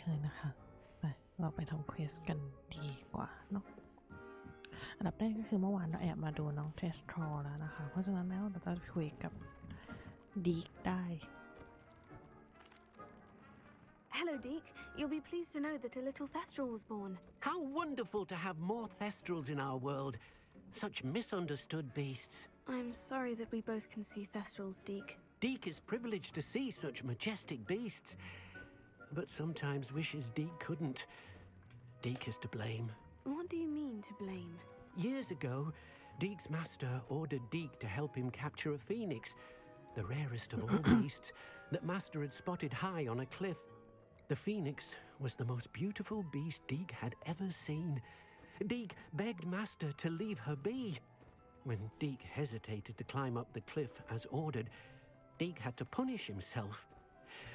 เลยนะคะไปเราไปทำเควสกันดีกว่าเนาะอันดับแรกก็คือเมื่อวานเราแอบมาดูน้องเทสทรอแล้วนะคะเพราะฉะนั้นแล้วเราจะคุยกับดีกได้ Hello, Deke. You'll be pleased to know that a little Thestral was born. How wonderful to have more Thestrals in our world. Such misunderstood beasts. I'm sorry that we both can see Thestrals, Deke. Deke is privileged to see such majestic beasts, but sometimes wishes Deke couldn't. Deke is to blame. What do you mean to blame? Years ago, Deke's master ordered Deke to help him capture a phoenix, the rarest of all beasts that master had spotted high on a cliff. The phoenix was the most beautiful beast Deke had ever seen. Deke begged master to leave her be. When Deke hesitated to climb up the cliff as ordered, Deke had to punish himself.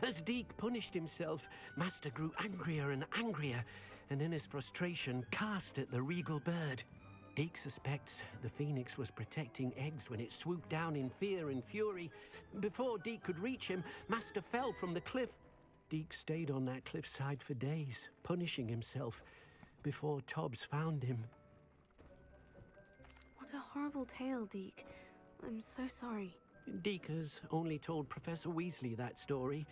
As Deke punished himself, master grew angrier and angrier, and in his frustration cast at the regal bird. Deke suspects the phoenix was protecting eggs when it swooped down in fear and fury. Before Deke could reach him, master fell from the cliff. Deke stayed on that cliffside for days, punishing himself, before Tobbs found him. What a horrible tale, Deke. I'm so sorry. Deke has only told Professor Weasley that story,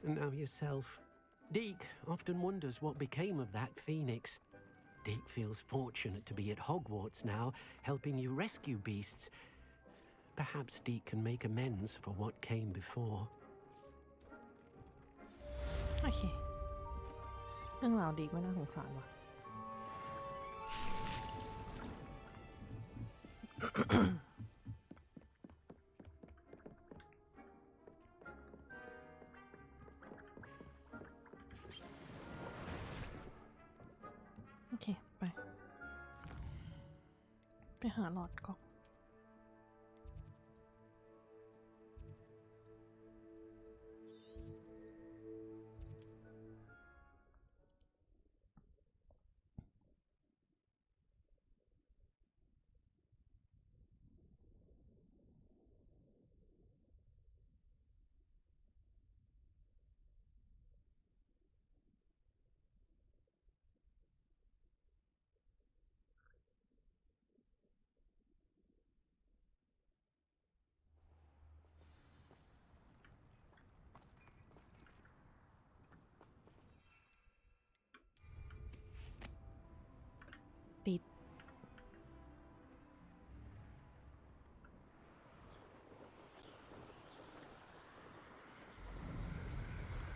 and now yourself. Deke often wonders what became of that phoenix. Deke feels fortunate to be at Hogwarts now, helping you rescue beasts. Perhaps Deke can make amends for what came before. โอเคเรื่องราวดีไม่น่าสงสารว่ะ โอเคไปหาหลอดก่อนติด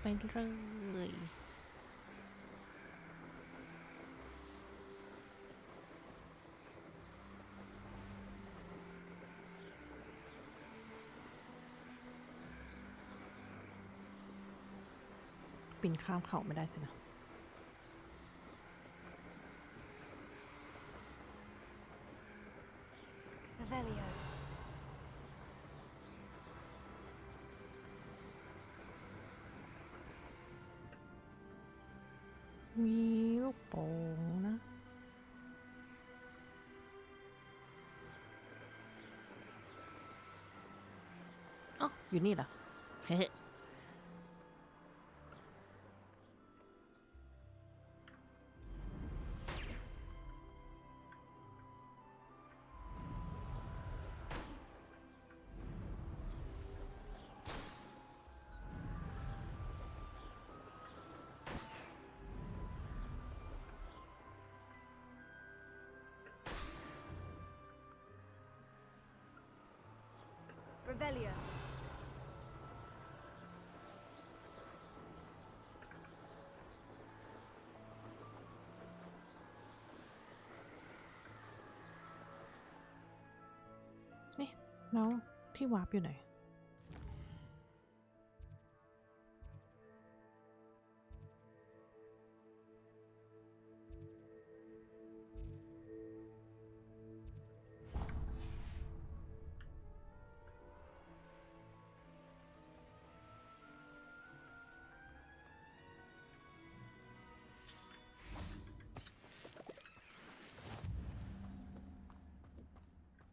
ไปเลยปีนข้ามเขาไม่ได้สินะ Revelio. มีลูกโป่งนะอ๋ออยู่นี่เหรอเฮ้Revelio. เอ๊ะแล้วที่วาร์ปอยู่ไหน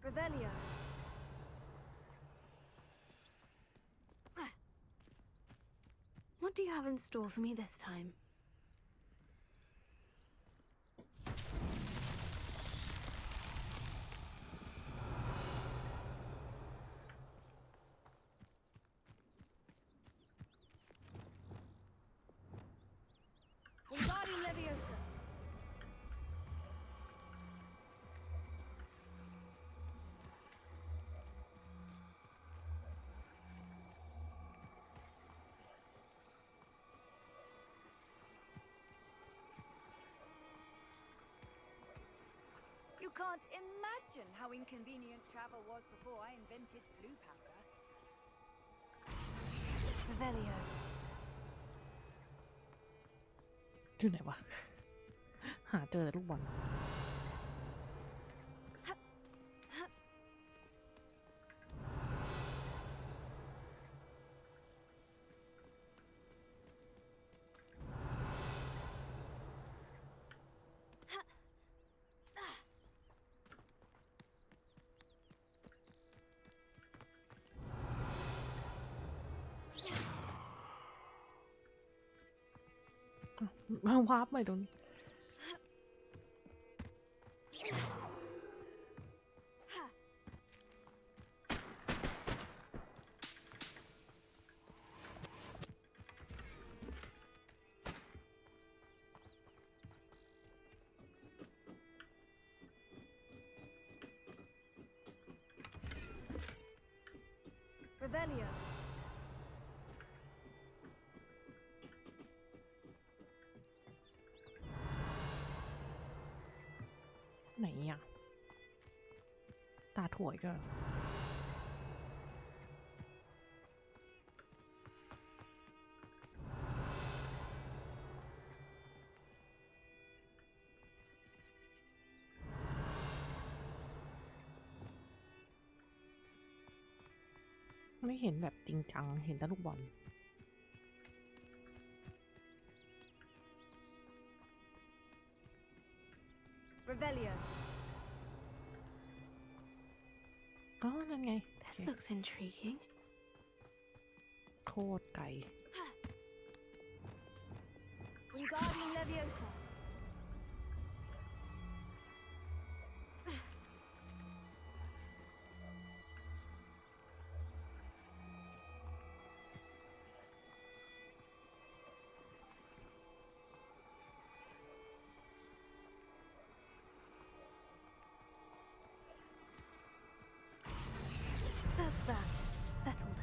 Revelio. What do you have in store for me this time? can't imagine how inconvenient travel was before I invented blue powder. Revelio. อยู่ไหนวะ หาเจอแต่ลูกบอล วาร์ปไปตรงนี้ Revelio. ไหนอ่ะ ตาถ่วยก็ไม่เห็นแบบจริงจัง เห็นแต่ลูกบอล Revelio. อ๋อ นั่นไง This looks intriguing. โคตรไกล Wingardium Leviosa. That's that. Settled.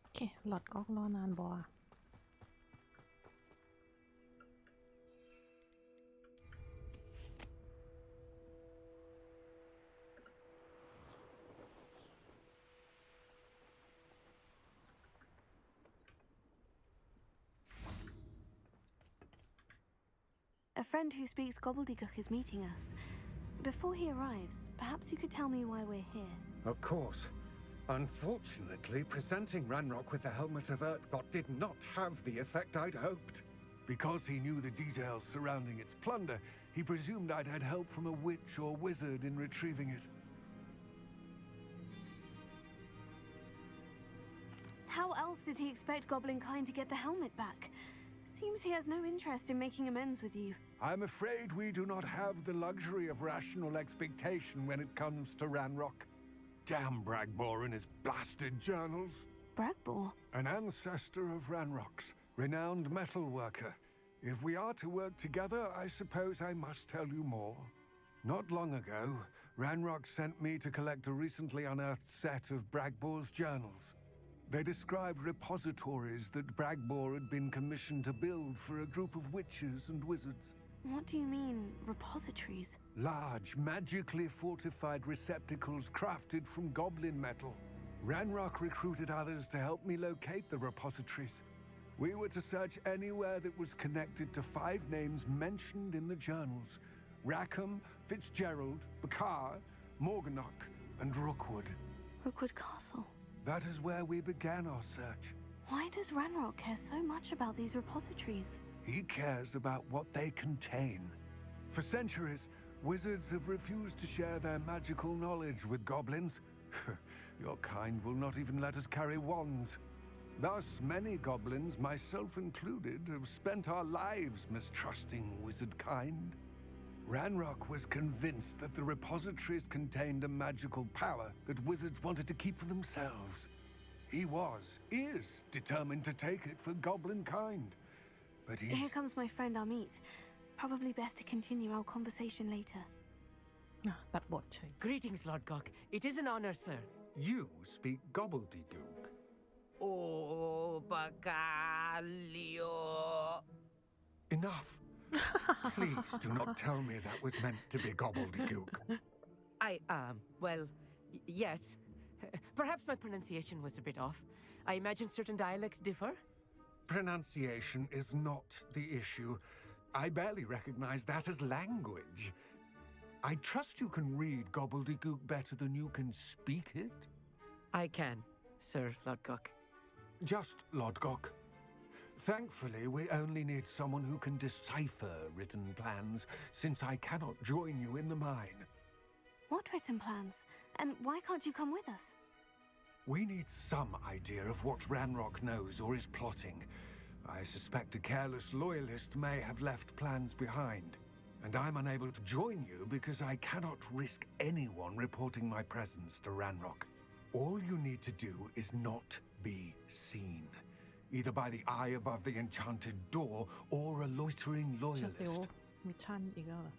Okay, หลอดก๊อกรอนานบ่ A friend who speaks gobbledygook is meeting us. Before he arrives, perhaps you could tell me why we're here. Of course. Unfortunately, presenting Ranrock with the Helmet of Urtkot did not have the effect I'd hoped. Because he knew the details surrounding its plunder, he presumed I'd had help from a witch or wizard in retrieving it. How else did he expect Goblinkind to get the helmet back? Seems he has no interest in making amends with you. I'm afraid we do not have the luxury of rational expectation when it comes to Ranrock. Damn Bragbor and his blasted journals. Bragbor? An ancestor of Ranrock's, renowned metal worker. If we are to work together, I suppose I must tell you more. Not long ago, Ranrock sent me to collect a recently unearthed set of Bragbor's journals. They described repositories that Bragbor had been commissioned to build for a group of witches and wizards. What do you mean, repositories? Large, magically fortified receptacles crafted from goblin metal. Ranrock recruited others to help me locate the repositories. We were to search anywhere that was connected to 5 names mentioned in the journals: Rackham, Fitzgerald, Bakar, Morganach, and Rookwood. Rookwood Castle. That is where we began our search. Why does Ranrock care so much about these repositories? He cares about what they contain. For centuries, wizards have refused to share their magical knowledge with goblins. Your kind will not even let us carry wands. Thus, many goblins, myself included, have spent our lives mistrusting wizard kind. Ranrock was convinced that the repositories contained a magical power that wizards wanted to keep for themselves. He is determined to take it for goblin kind. But Here comes my friend Amit. Probably best to continue our conversation later. ตัดบทเฉย Greetings, Lord Gok. It is an honor, sir. You speak gobbledygook. Oh, Bacalio. Enough. Please do not tell me that was meant to be gobbledygook. Well, yes. Perhaps my pronunciation was a bit off. I imagine certain dialects differ. Pronunciation is not the issue. I barely recognize that as language. I trust you can read gobbledygook better than you can speak it? I can, Sir Lord Gok. Just Lodgok. Thankfully, we only need someone who can decipher written plans, since I cannot join you in the mine. What written plans? And why can't you come with us? We need some idea of what Ranrock knows or is plotting. I suspect a careless loyalist may have left plans behind. And I'm unable to join you because I cannot risk anyone reporting my presence to Ranrock. All you need to do is not be seen, either by the eye above the enchanted door or a loitering ชัดเร็ว loyalist. มิชชั่นอีกแล้วเหรอ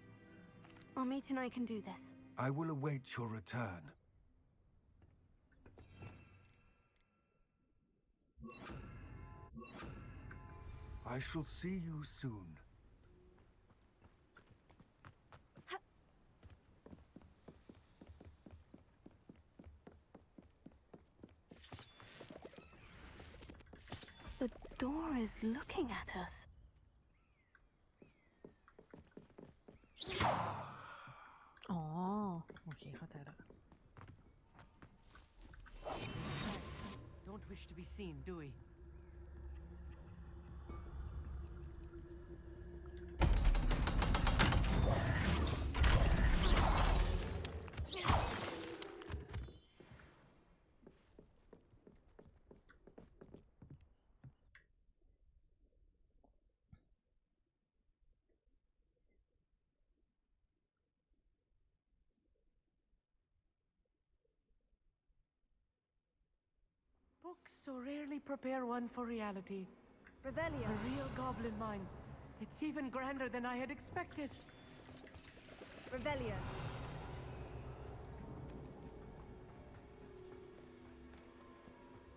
Our mate and I can do this. I will await your return. I shall see you soon. The door is looking at us. อ๋อ โอเค เข้าใจแล้ว Don't wish to be seen, do we? Books so rarely prepare one for reality. Revelio. A real goblin mine. It's even grander than I had expected. Revelio.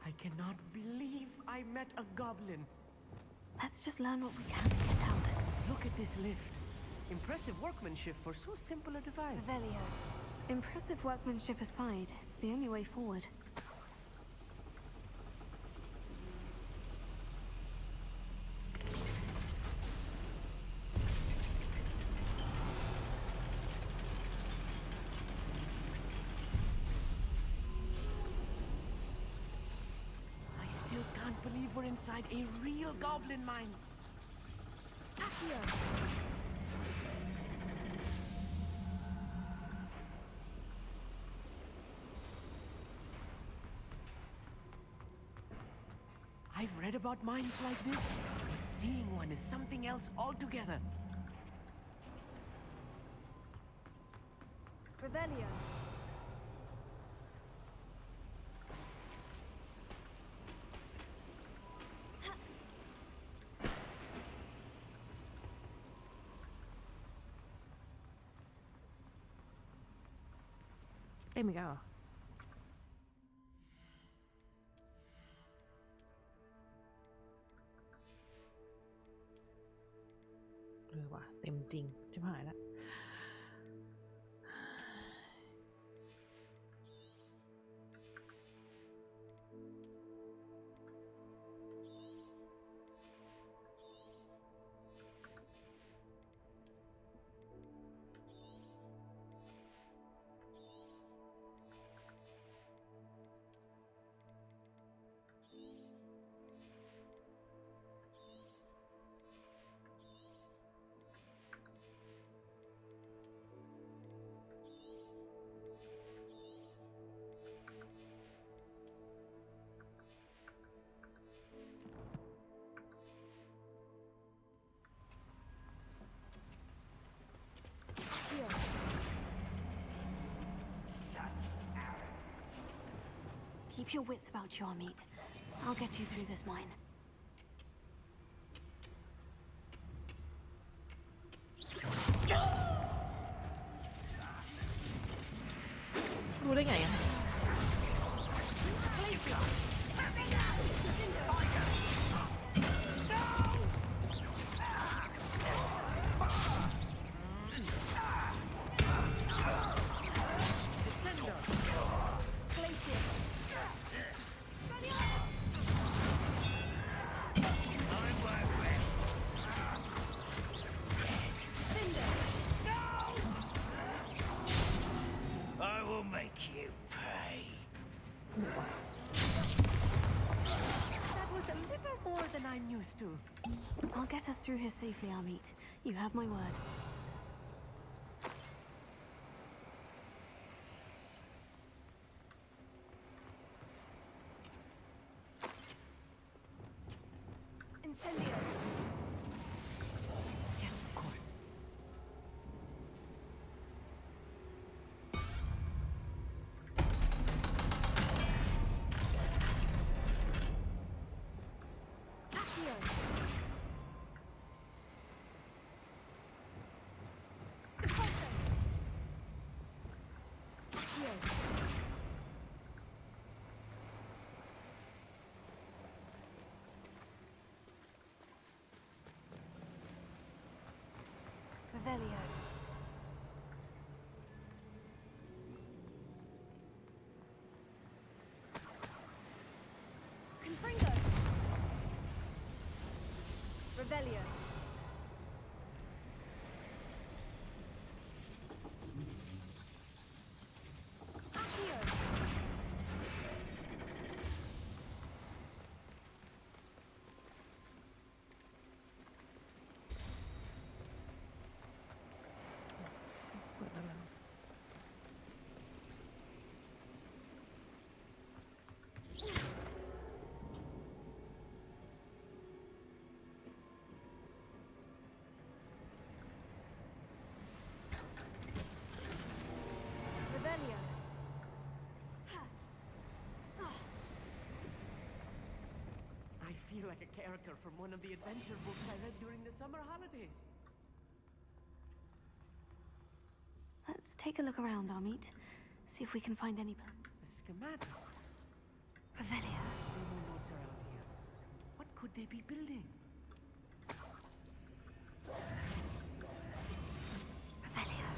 I cannot believe I met a goblin. Let's just learn what we can and get out. Look at this lift. Impressive workmanship for so simple a device. Revelio. Impressive workmanship aside, it's the only way forward. I still can't believe we're inside a real goblin mine. Accio. I've read about mines like this, but seeing one is something else altogether. Revelio. There we go. ว่ะเต็มจริงชิบหายแล้วKeep your wits about you, Amit. I'll get you through this mine. รู้ได้ไงอะ I will make you pay. That was a little more than I'm used to. I'll get us through here safely, Amit. You have my word. Incendio! Yes, of course. Accio! Depulso! Accio! Revelio. Confringo. Revelio. Accio. Revelio. I feel like a character from one of the adventure books I read during the summer holidays. Let's take a look around, Amit. See if we can find any A schematic. Revelio. No more notes around here. What could they be building? Revelio.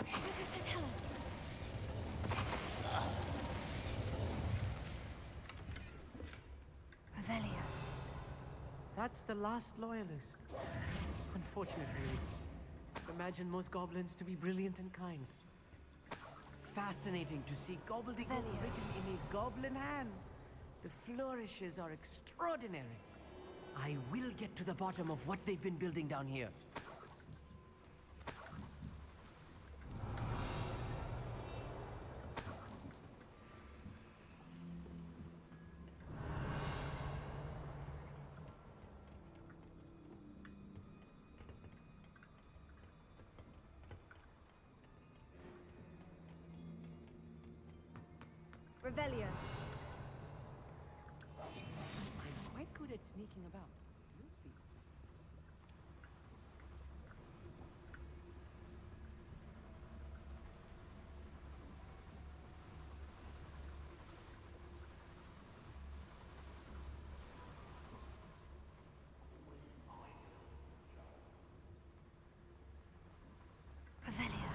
What does that tell us? Revelio. That's the last loyalist. Unfortunately, imagine most goblins to be brilliant and kind. Fascinating to see gobbledygook Revelio. written in a goblin hand. The flourishes are extraordinary. I will get to the bottom of what they've been building down here. Revelio. I'm quite good at sneaking about. You'll see. Revelio.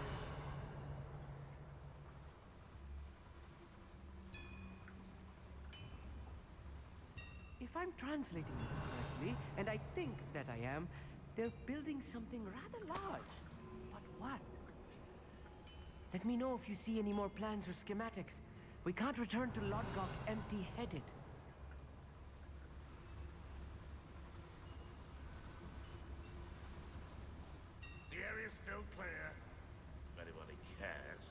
If I'm translating this correctly, and I think that I am, they're building something rather large. But what? Let me know if you see any more plans or schematics. We can't return to Lodgok empty-headed. The area's still clear, if anybody cares.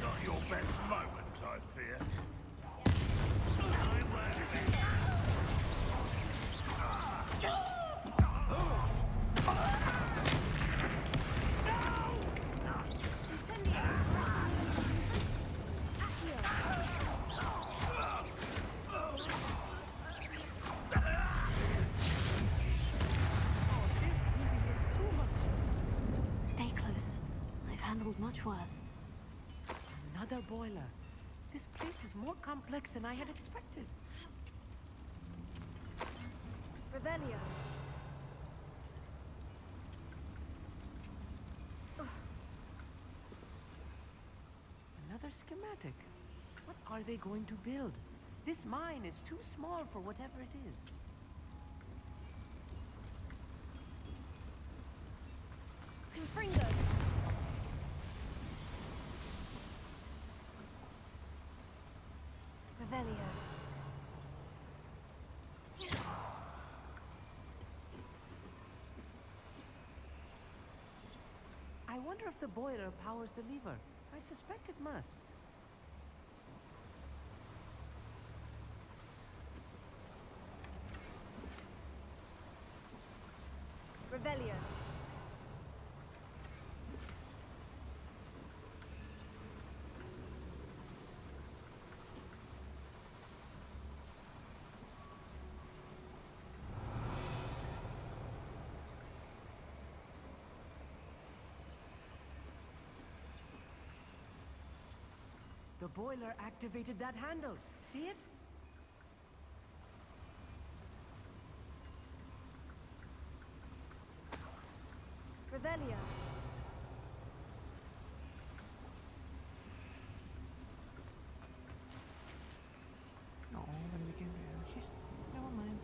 Not your best moment, I fear. handled much worse. Another boiler. This place is more complex than I had expected. Revelio. Another schematic. What are they going to build? This mine is too small for whatever it is. Confringo. Revelio. I wonder if the boiler powers the lever. I suspect it must. Revelio. The boiler activated that handle. See it? Revelio. Oh, when we get there, okay. Never mind.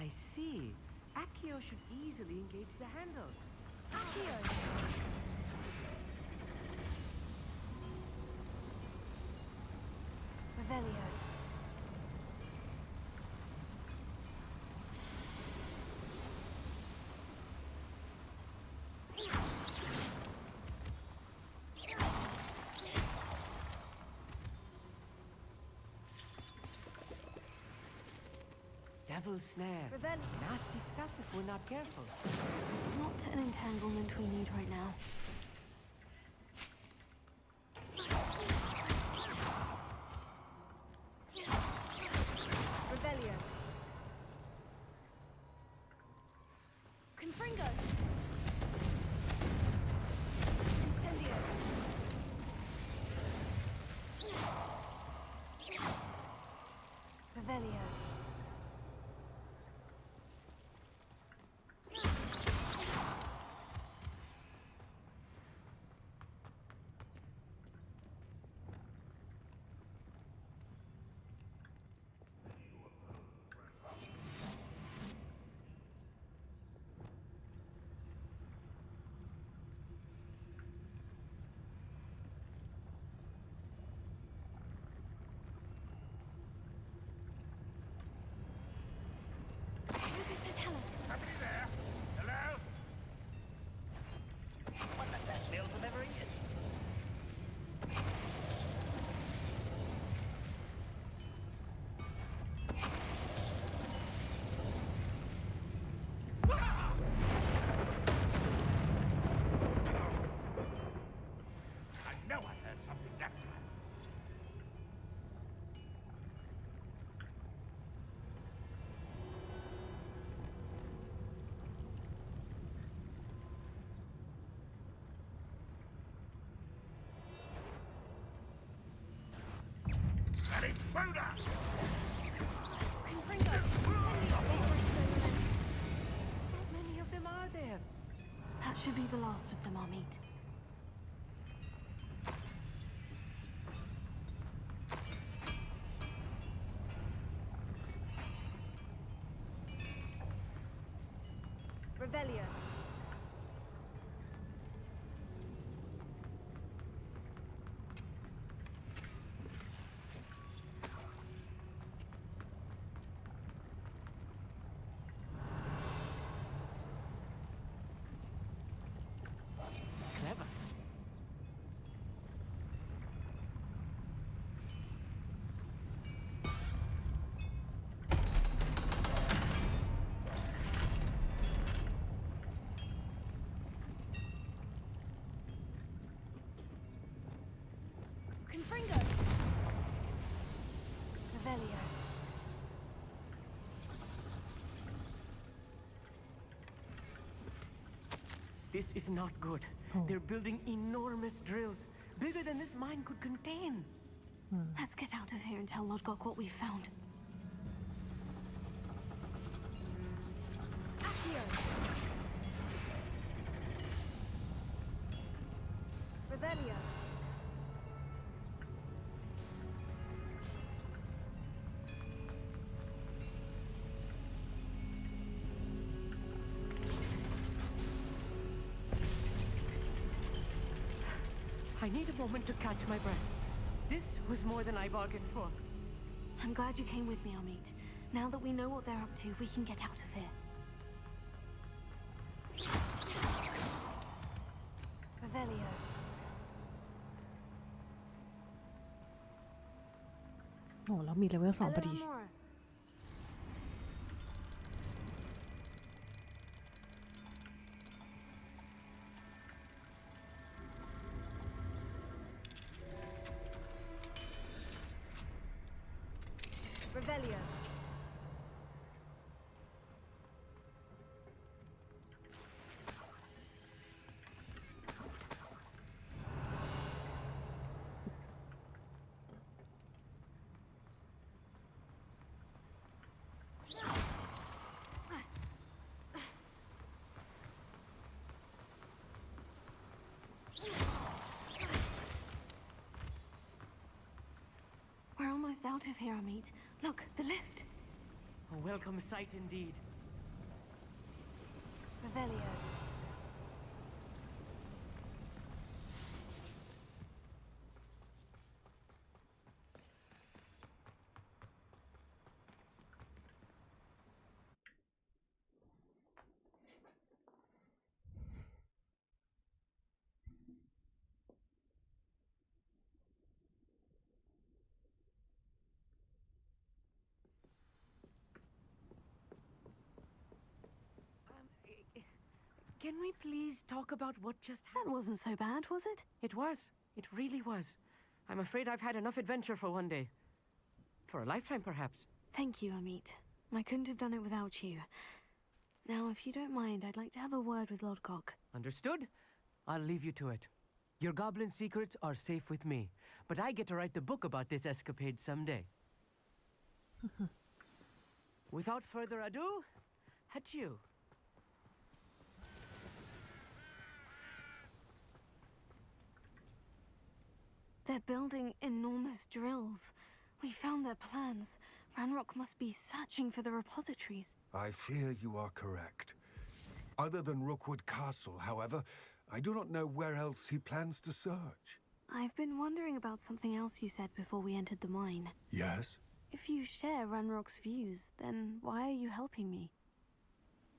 I see. Accio should easily engage the handle. Accio. Revelio. Devil's snare. Revelio. Nasty stuff if we're not careful. Not an entanglement we need right now. Revelio. Confringo. Incendio. Revelio. Somebody there? Hello? One of the best meals I've ever eaten. I know I heard something that time. An intruder! Confringo. Incendio. How many of them are there? That should be the last of them I'll meet. Revelio. Clever. Fringo! Revelio. This is not good. They're building enormous drills, bigger than this mine could contain. Let's get out of here and tell Lodgok what we found. Accio! Revelio. I need a moment to catch my breath. This was more than I bargained for. I'm glad you came with me, Amit. Now that we know what they're up to, we can get out of here. Revelio. โอ้แล้วมีเลเวล 2พอดี Eleonora. Revelio. We're almost out of here, Amit. Look, the lift. A welcome sight indeed. Revelio. Can we please talk about what just happened? That wasn't so bad, was it? It was. It really was. I'm afraid I've had enough adventure for one day. For a lifetime, perhaps. Thank you, Amit. I couldn't have done it without you. Now, if you don't mind, I'd like to have a word with Lodgok. Understood? I'll leave you to it. Your goblin secrets are safe with me, but I get to write the book about this escapade someday. Without further ado, adieu. They're building enormous drills. We found their plans. Ranrock must be searching for the repositories. I fear you are correct. Other than Rookwood Castle, however, I do not know where else he plans to search. I've been wondering about something else you said before we entered the mine. Yes? If you share Ranrock's views, then why are you helping me?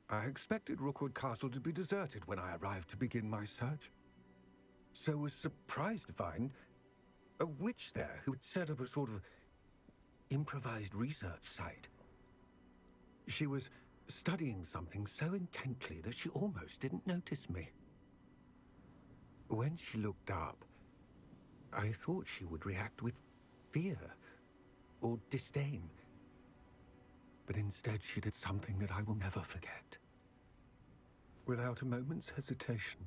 I expected Rookwood Castle to be deserted when I arrived to begin my search. So was surprised to find a witch there who had set up a sort of improvised research site. She was studying something so intently that she almost didn't notice me. When she looked up, I thought she would react with fear or disdain. But instead she did something that I will never forget. Without a moment's hesitation,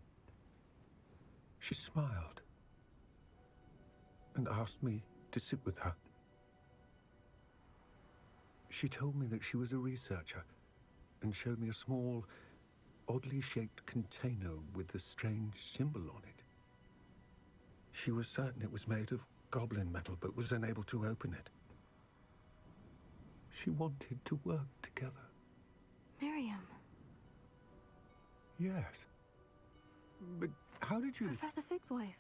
she smiled and asked me to sit with her. She told me that she was a researcher and showed me a small, oddly shaped container with a strange symbol on it. She was certain it was made of goblin metal, but was unable to open it. She wanted to work together. Miriam. Yes. But how did you... Professor Fig's wife.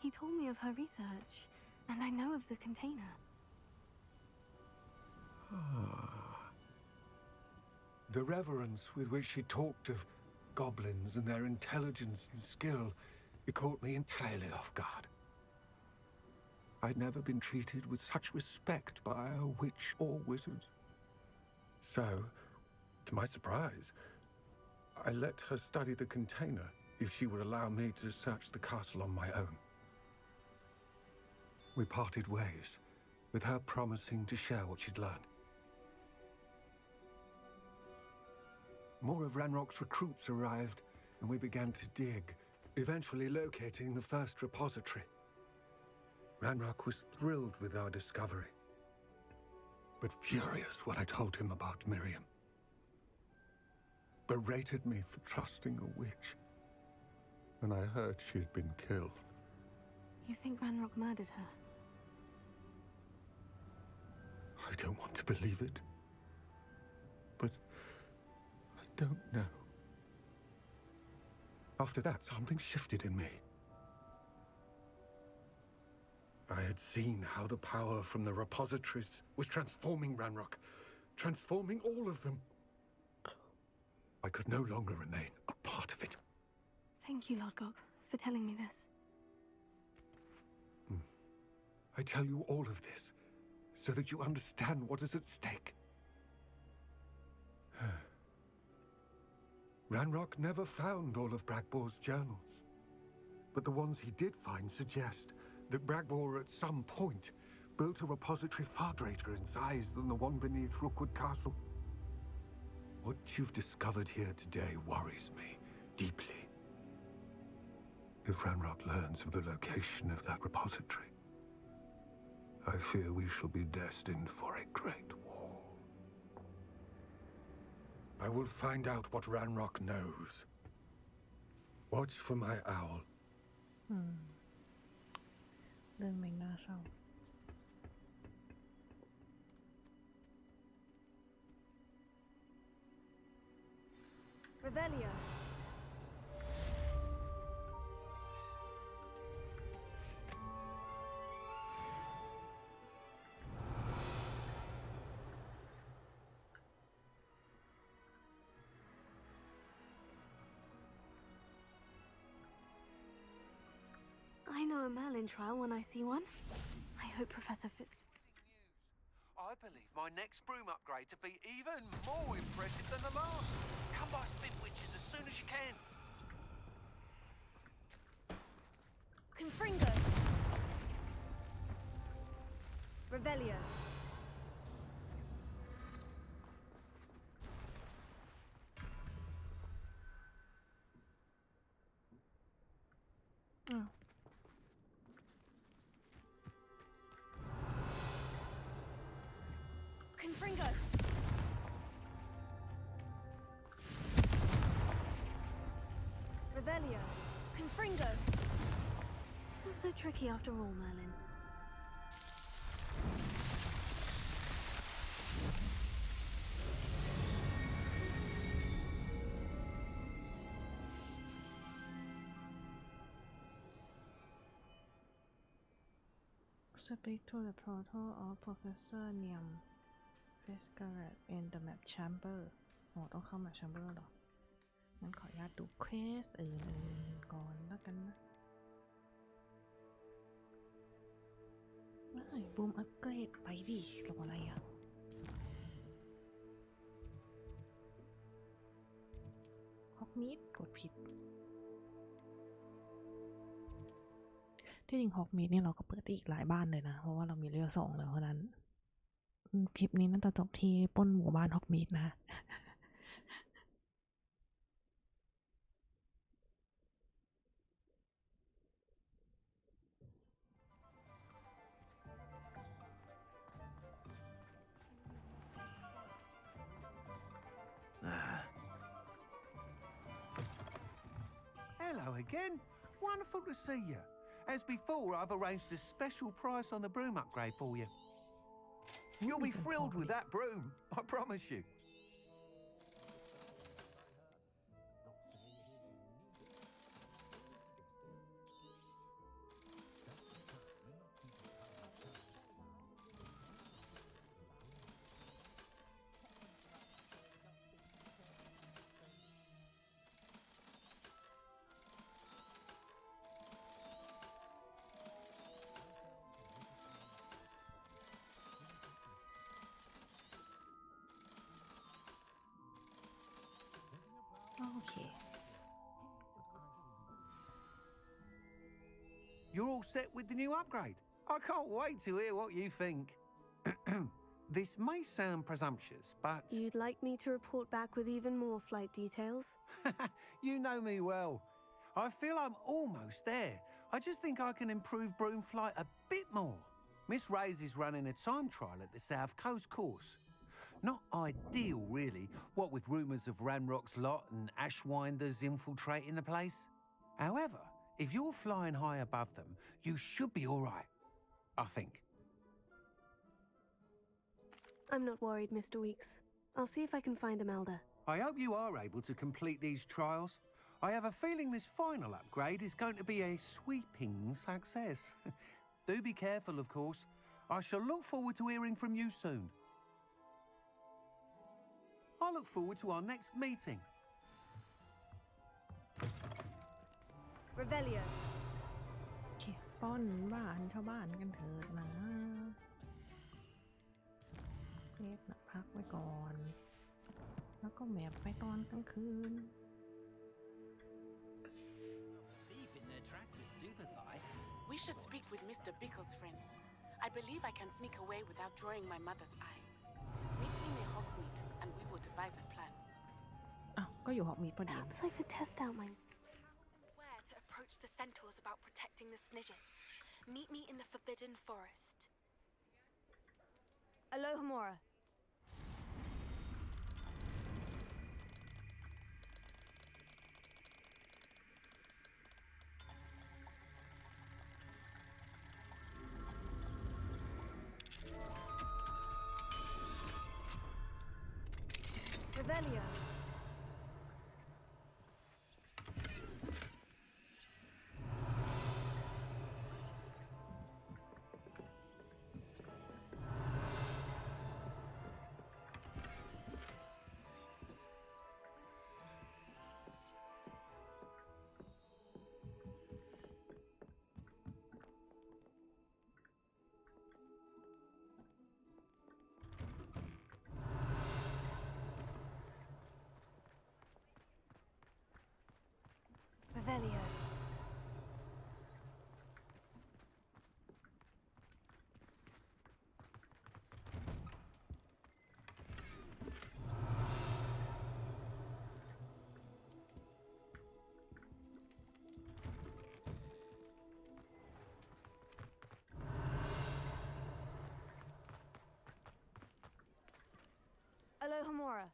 He told me of her research, and I know of the container. The reverence with which she talked of goblins and their intelligence and skill, it caught me entirely off guard. I'd never been treated with such respect by a witch or wizard. So, to my surprise, I let her study the container if she would allow me to search the castle on my own. We parted ways, with her promising to share what she'd learned. More of Ranrock's recruits arrived, and we began to dig, eventually locating the first repository. Ranrock was thrilled with our discovery, but furious when I told him about Miriam. Berated me for trusting a witch when I heard she'd been killed. You think Ranrock murdered her? I don't want to believe it, but I don't know. After that, something shifted in me. I had seen how the power from the repositories was transforming Ranrock, transforming all of them. I could no longer remain a part of it. Thank you, Lord Gog, for telling me this. I tell you all of this so that you understand what is at stake. Ranrock never found all of Bragbor's journals, but the ones he did find suggest that Bragbor at some point built a repository far greater in size than the one beneath Rookwood Castle. What you've discovered here today worries me deeply. If Ranrock learns of the location of that repository, I fear we shall be destined for a great war. I will find out what Ranrock knows. Watch for my owl. เรื่องไม่น่าเศร้า Revelio. I know a Merlin trial when I see one. I hope Professor Fitz... I believe my next broom upgrade to be even more impressive than the last. Come by Spin Witches as soon as you can. Confringo. Revelio. Oh. Confringo. Revelio. Confringo. Not so tricky after all, Merlin. Speak to the portal of Professor Niam Fescaret in the map chamber อ๋อต้องเข้า map chamber หรอ งั้นขออนุญาตดูเควสอื่นๆก่อนแล้วกันนะบูมอัปเกรดไปดิรออะไรอ่ะฮอกมีดกดผิดที่จริงฮอกมีดนี่เราก็เปิดอีกหลายบ้านเลยนะเพราะว่าเรามีเรือ2แล้วเพราะนั้นคลิปนี้น่าจะจบที่ปล้นหมู่บ้านฮอกมีดนะ Hello again. Wonderful to see you. As before, I've arranged a special price on the broom upgrade for you. You'll be thrilled with that broom, I promise you. Okay. You're all set with the new upgrade? I can't wait to hear what you think. This may sound presumptuous, but You'd like me to report back with even more flight details? you know me well. I feel I'm almost there. I just think I can improve broom flight a bit more. Miss Ray's is running a time trial at the South Coast course. Not ideal, really, what with rumours of Ranrock's lot and Ashwinders infiltrating the place. However, if you're flying high above them, you should be all right, I think. I'm not worried, Mr. Weeks. I'll see if I can find Imelda. I hope you are able to complete these trials. I have a feeling this final upgrade is going to be a sweeping success. Do be careful, of course. I shall look forward to hearing from you soon. I look forward to our next meeting. Revelio. โอเคป้อนบ้านชาวบ้านกันเถิดนะเควสนะพักไว้ก่อน แล้วก็แมปไปตอนกลางคืน Thief in their tracks of stupefy. We should speak with Mr. Bickle's friends. I believe I can sneak away without drawing my mother's eye. Meet me near Hogsmeade, and we will devise a plan. อ้าวก็อยู่หอกมีดพอดี Perhaps I could test out my... Where to approach the centaurs about protecting the Snidgets. Meet me in the Forbidden Forest. Alohomora. Revelio. Revelio. Alohomora.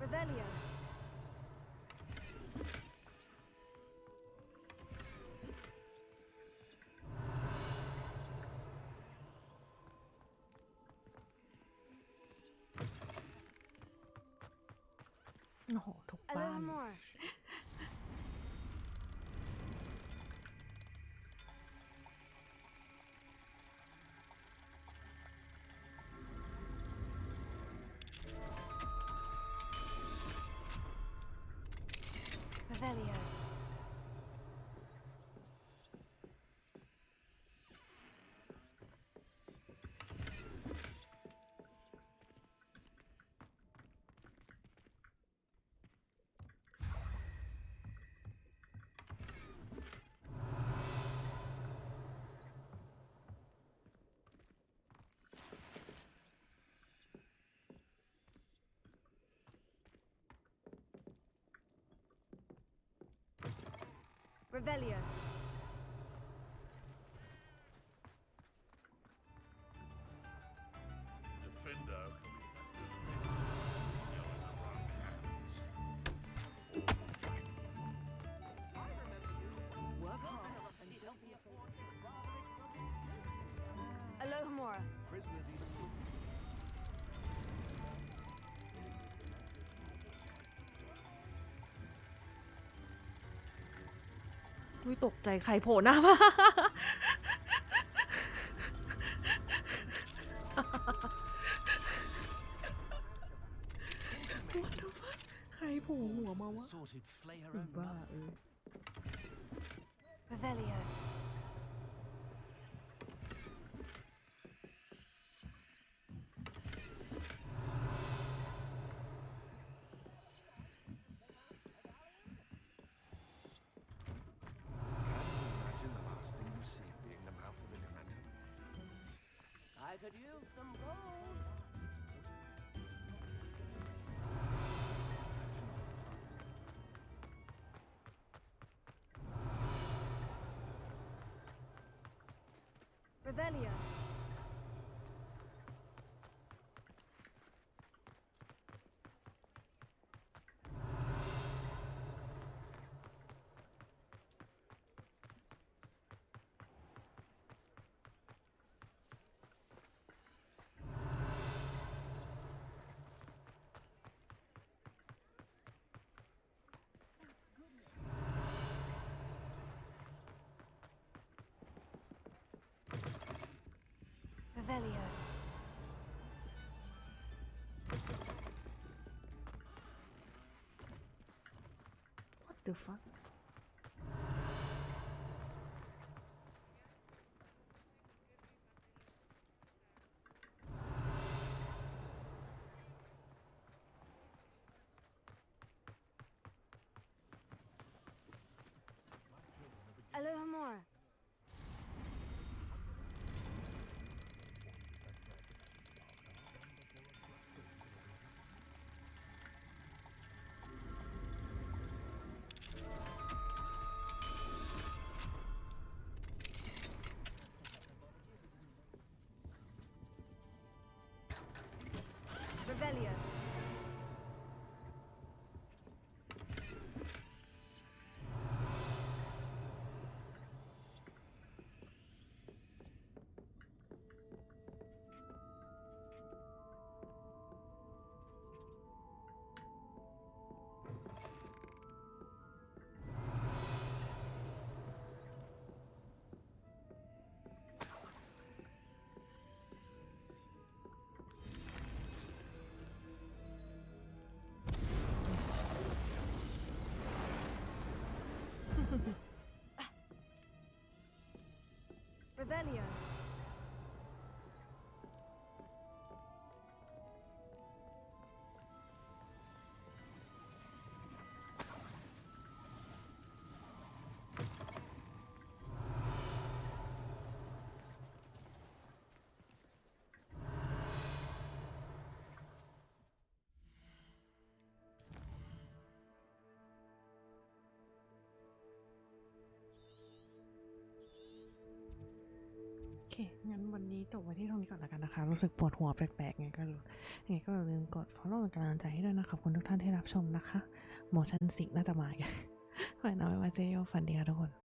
Revelio. Oh, โอ้โหทุกบ้าน Alohomora. Revelio. Revelio. Defender. Alohomora. Prisoners even... อุ้ยตกใจใครโผล่หน้ามา ใครโผล่หัวมาวะ Sorted flay her อี own บ้า mother. Revelio. Imagine the last thing you see being the mouth of a demand. I could use some gold. Revelio. Revelio. What the fuck? Alohomora. Revelio. Revelio.โอเค งั้นวันนี้จบไว้ที่ตรงนี้ก่อนแล้วกันนะคะ รู้สึกปวดหัวแปลกๆไงก็อย่าลืมกด follow เป็นกำลังใจให้ด้วยนะคะ ขอบคุณทุกท่านที่รับชมนะคะ motion sick น่าจะมาอีก ไปนะไว้เจอกันฝันดีค่ะทุกคน